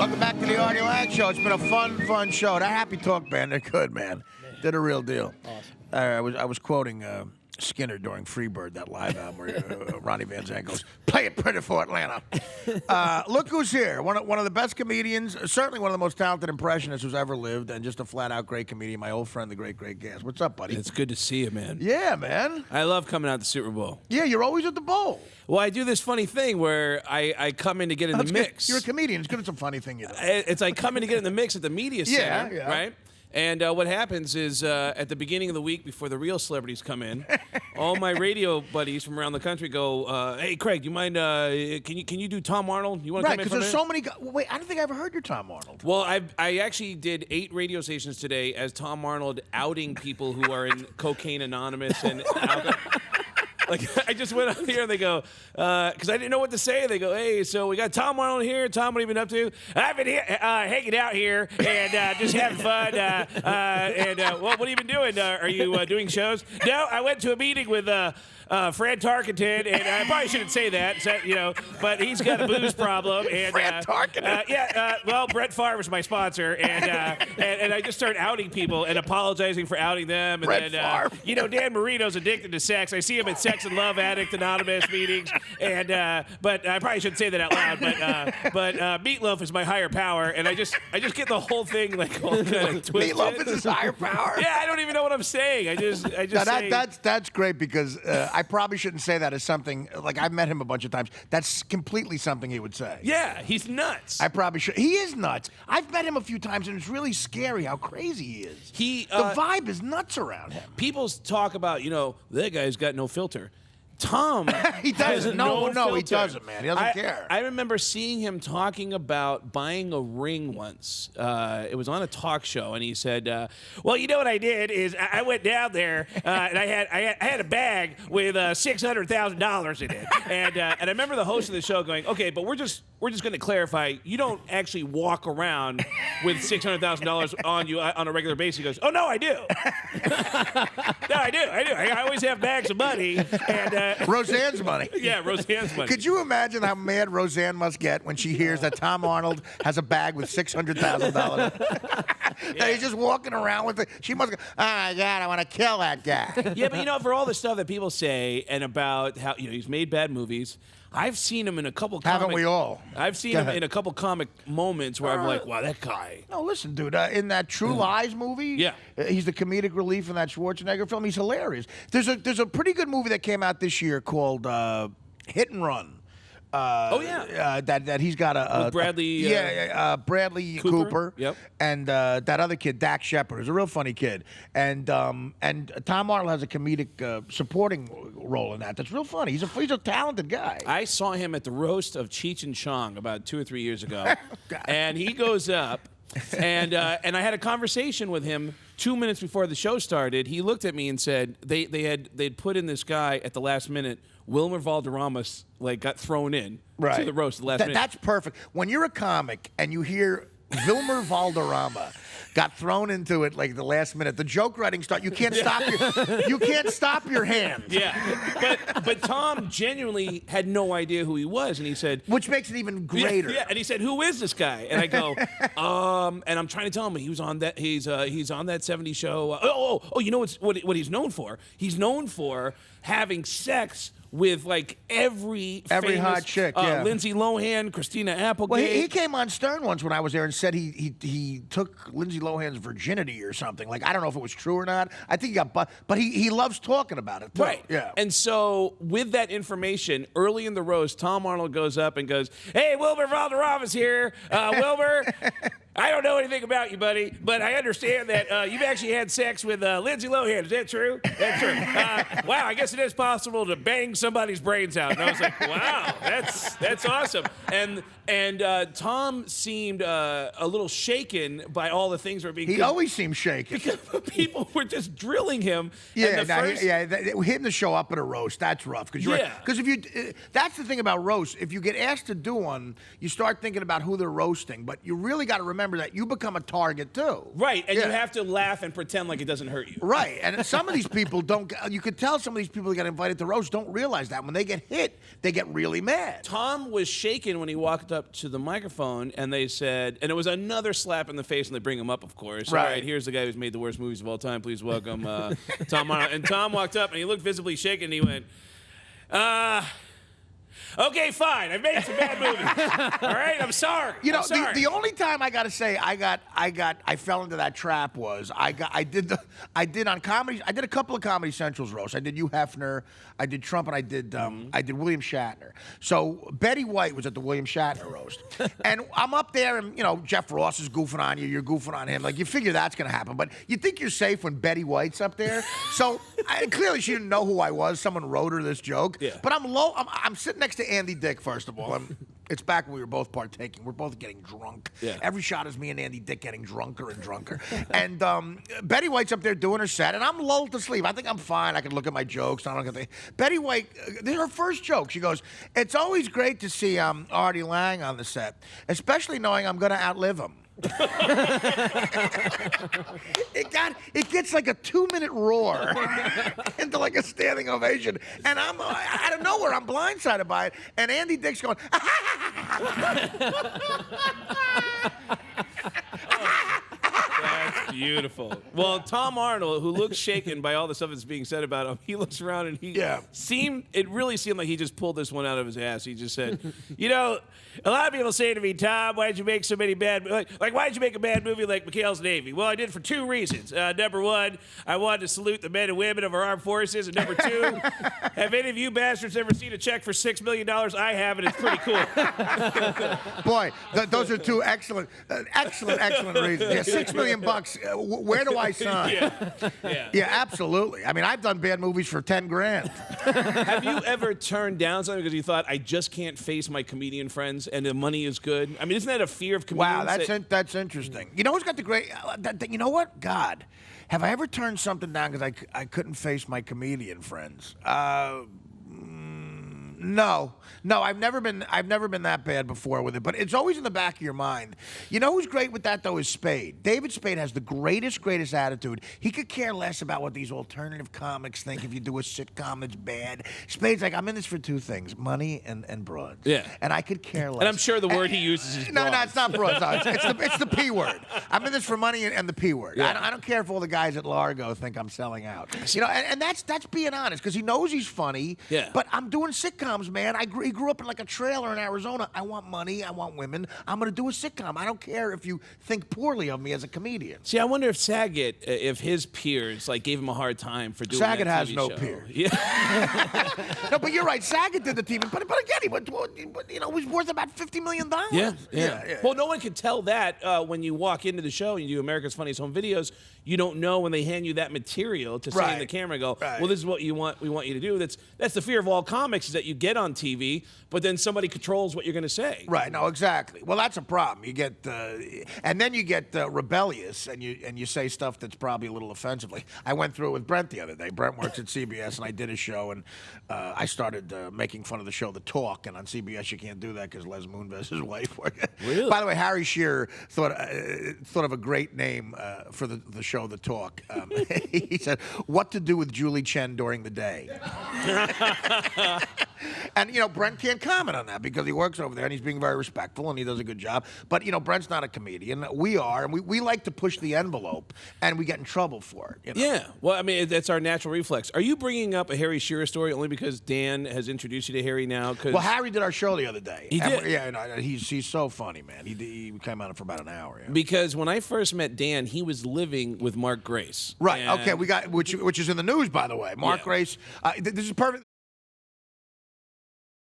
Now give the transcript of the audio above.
Welcome back to the Artie Lange Show. It's been a fun show. That Happy Talk band, they're good, man. Did a real deal. Awesome. I was quoting Skinner during Freebird, that live album where Ronnie Van Zant goes, "Play it pretty for Atlanta." Look who's here. One of the best comedians, certainly one of the most talented impressionists who's ever lived, and just a flat-out great comedian, my old friend, the great Gas. What's up, buddy? It's good to see you, man. Yeah, man. I love coming out to the Super Bowl. Yeah, you're always at the bowl. Well, I do this funny thing where I come in to get in the mix. Good. You're a comedian. It's good. It's a funny thing you do. It's like coming to get in the mix at the media center, yeah. right? And what happens is at the beginning of the week, before the real celebrities come in, all my radio buddies from around the country go, "Hey, Craig, do you mind? Can you do Tom Arnold? You want to come in?" Right, because there's so many. Wait, I don't think I ever heard your Tom Arnold. Well, I actually did 8 radio stations today as Tom Arnold outing people who are in Cocaine Anonymous and alcohol. Like, I just went on here and they go, because I didn't know what to say. They go, "Hey, so we got Tom Arnold here. Tom, what have you been up to?" "I've been here, hanging out here and just having fun. What have you been doing? Are you doing shows?" "No, I went to a meeting with Fred Tarkenton, and I probably shouldn't say that, so, but he's got a booze problem." And Fred Tarkenton? Well, Brett Favre is my sponsor, and I just start outing people and apologizing for outing them. And Brett then, Favre. Dan Marino's addicted to sex. I see him at Sex and Love Addict Anonymous meetings, and but I probably shouldn't say that out loud. But Meatloaf is my higher power, and I just get the whole thing like all kind of twisted. Meatloaf is his higher power. Yeah, I don't even know what I'm saying. I just say, that's great because I probably shouldn't say that as something like I've met him a bunch of times. That's completely something he would say. Yeah, he's nuts. I probably should. He is nuts. I've met him a few times, and it's really scary how crazy he is. The vibe is nuts around him. People talk about, that guy's got no filter. Tom, he doesn't. No, he filter. doesn't, man. He doesn't care. I remember seeing him talking about buying a ring once. It was on a talk show, and he said, "Well, you know what I did is I went down there and I had a bag with $600,000 in it." And I remember the host of the show going, "Okay, but we're just going to clarify. You don't actually walk around with $600,000 on you on a regular basis." He goes, "Oh no, I do. No, I do. I always have bags of money and." Roseanne's money. Yeah, Roseanne's money. Could you imagine how mad Roseanne must get when she hears that Tom Arnold has a bag with $600,000? That he's just walking around with it. She must go, "Oh my God, I want to kill that guy." Yeah, but for all the stuff that people say and about how he's made bad movies, I've seen him in a couple. Haven't we all? I've seen him in a couple comic moments where I'm like, "Wow, that guy." No, listen, dude. In that True Lies movie, he's the comedic relief in that Schwarzenegger film. He's hilarious. There's a pretty good movie that came out this year called Hit and Run. That he's got with Bradley. Bradley Cooper. Yep. And that other kid, Dak Shepard, is a real funny kid. And Tom Arnold has a comedic supporting role in that. That's real funny. He's a talented guy. I saw him at the roast of Cheech and Chong about 2 or 3 years ago, and he goes up. And I had a conversation with him 2 minutes before the show started. He looked at me and said they'd put in this guy at the last minute. Wilmer Valderrama got thrown in to the roast at the last minute. That's perfect. When you're a comic and you hear Wilmer Valderrama got thrown into it like the last minute, the joke writing starts. You can't stop your hand. Yeah, but Tom genuinely had no idea who he was, and he said, which makes it even greater. Yeah, and he said, "Who is this guy?" And I go, and I'm trying to tell him he was on that. He's on that '70s show. You know what he's known for? He's known for having sex with every famous, hot chick, Lindsay Lohan, Christina Applegate. Well, he came on Stern once when I was there and said he took Lindsay Lohan's virginity or something. I don't know if it was true or not. I think he got but he loves talking about it too. Right. Yeah. And so with that information, early in the roast, Tom Arnold goes up and goes, "Hey, Wilmer Valderrama's here. Wilmer, I don't know anything about you, buddy, but I understand that you've actually had sex with Lindsay Lohan. Is that true?" "That's true." "Wow, I guess it is possible to bang somebody's brains out." And I was like, "Wow, that's awesome." And Tom seemed a little shaken by all the things that were being. He always seemed shaken because people were just drilling him. Yeah, him to show up at a roast, that's rough. Because if you, that's the thing about roast. If you get asked to do one, you start thinking about who they're roasting. But you really got to remember. remember that you become a target too. Right, and you have to laugh and pretend like it doesn't hurt you. Right, and some of these people don't. You could tell some of these people who get invited to roast don't realize that when they get hit, they get really mad. Tom was shaken when he walked up to the microphone, and they said, and it was another slap in the face, and they bring him up, of course. Right. All right, here's the guy who's made the worst movies of all time. Please welcome Tom Arnold. And Tom walked up, and he looked visibly shaken, and he went, okay, fine. I've made some bad movies. All right, I'm sorry. You know, I'm sorry. the only time I got to say I fell into that trap was I did on comedy. I did a couple of Comedy Central's roasts. I did Hugh Hefner, I did Trump, and I did William Shatner. So Betty White was at the William Shatner roast, and I'm up there, and you know Jeff Ross is goofing on you, you're goofing on him. Like you figure that's gonna happen, but you think you're safe when Betty White's up there. So clearly she didn't know who I was. Someone wrote her this joke. Yeah. But I'm sitting next to Andy Dick, first of all. It's back when we were both partaking. We're both getting drunk. Yeah. Every shot is me and Andy Dick getting drunker and drunker. And Betty White's up there doing her set, and I'm lulled to sleep. I think I'm fine. I can look at my jokes. I don't get the Betty White. This is her first joke. She goes, "It's always great to see Artie Lange on the set, especially knowing I'm going to outlive him." It gets like a 2-minute roar into like a standing ovation, and I'm out of nowhere. I'm blindsided by it, and Andy Dick's going. That's beautiful. Well, Tom Arnold, who looks shaken by all the stuff that's being said about him, he looks around and it really seemed like he just pulled this one out of his ass. He just said, you know, a lot of people say to me, Tom, why'd you make so many bad, like why'd you make a bad movie like McHale's Navy? Well, I did it for 2 reasons. Number 1, I wanted to salute the men and women of our armed forces. And number 2, have any of you bastards ever seen a check for $6 million? I have, and it's pretty cool. Boy, those are 2 excellent reasons. Yeah, $6 million. Where do I sign? Yeah, absolutely. I mean, I've done bad movies for 10 grand. Have you ever turned down something because you thought, I just can't face my comedian friends and the money is good? I mean, isn't that a fear of comedians? Wow, that's interesting. You know who's got the great... you know what? God, have I ever turned something down because I couldn't face my comedian friends? No, I've never been that bad before with it, but it's always in the back of your mind. You know who's great with that though is Spade. David Spade has the greatest attitude. He could care less about what these alternative comics think if you do a sitcom that's bad. Spade's like, I'm in this for 2 things: money and broads. Yeah, and I could care less. And I'm sure the word he uses is broads. No, it's not broads. It's the P word. I'm in this for money and the P word. Yeah. I don't care if all the guys at Largo think I'm selling out. You know, and that's being honest because he knows he's funny. Yeah. But I'm doing sitcoms. Man, he grew up in like a trailer in Arizona. I want money. I want women. I'm going to do a sitcom. I don't care if you think poorly of me as a comedian. See, I wonder if Saget, if his peers like gave him a hard time for doing Saget that has TV no show. peers. Yeah. No, but you're right. Saget did the TV, but again, he was worth about $50 million. Yeah. Well, no one can tell that when you walk into the show and you do America's Funniest Home Videos. You don't know when they hand you that material to say in the camera and go, well, this is what we want you to do. That's the fear of all comics is that you get on TV, but then somebody controls what you're going to say. Right. No, exactly. Well, that's a problem. You get, and then you get rebellious, and you say stuff that's probably a little offensively. I went through it with Brent the other day. Brent works at CBS, and I did a show, and I started making fun of the show The Talk, and on CBS you can't do that because Les Moonves' his wife. Really? By the way, Harry Shearer thought of a great name for the show The Talk. He said, "What to do with Julie Chen during the day." And, you know, Brent can't comment on that because he works over there and he's being very respectful and he does a good job. But, you know, Brent's not a comedian. We are, and we like to push the envelope and we get in trouble for it. You know? Yeah. Well, I mean, that's our natural reflex. Are you bringing up a Harry Shearer story only because Dan has introduced you to Harry now? Well, Harry did our show the other day. He did? Yeah, no, he's so funny, man. He came on for about an hour. Yeah. Because when I first met Dan, he was living with Mark Grace. Right. And Okay. We got which is in the news, by the way. Mark Grace. This is perfect.